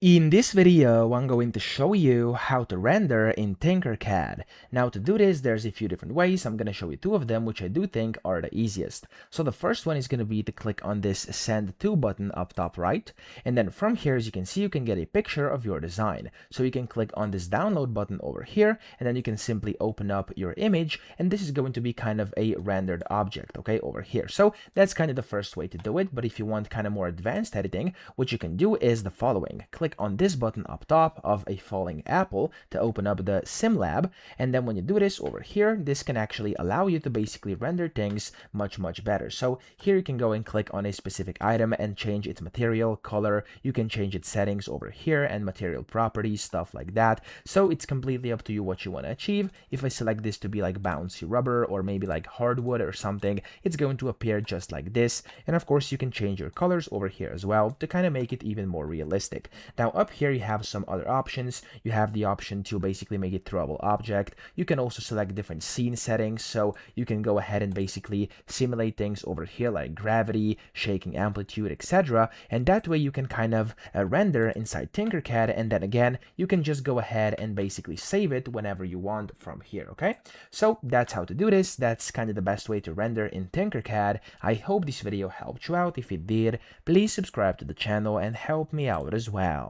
In this video, I'm going to show you how to render in Tinkercad. Now to do this, there's a few different ways. I'm going to show you two of them, which I do think are the easiest. So the first one is going to be to click on this Send To button up top right. And then from here, as you can see, you can get a picture of your design. So you can click on this download button over here, and then you can simply open up your image. And this is going to be kind of a rendered object, okay, over here. So that's kind of the first way to do it. But if you want kind of more advanced editing, what you can do is the following. Click on this button up top of a falling apple to open up the SimLab, and then when you do this over here, this can actually allow you to basically render things much better. So here you can go and click on a specific item and change its material, color. You can change its settings over here and material properties, stuff like that. So it's completely up to you what you want to achieve. If I select this to be like bouncy rubber or maybe like hardwood or something, it's going to appear just like this. And of course, you can change your colors over here as well to kind of make it even more realistic. Now up here you have some other options. You have the option to basically make it throwable object. You can also select different scene settings, so you can go ahead and basically simulate things over here like gravity, shaking amplitude, etc. And that way you can kind of render inside Tinkercad, and then again you can just go ahead and basically save it whenever you want from here, okay? So that's how to do this. That's kind of the best way to render in Tinkercad. I hope this video helped you out. If it did, please subscribe to the channel and help me out as well.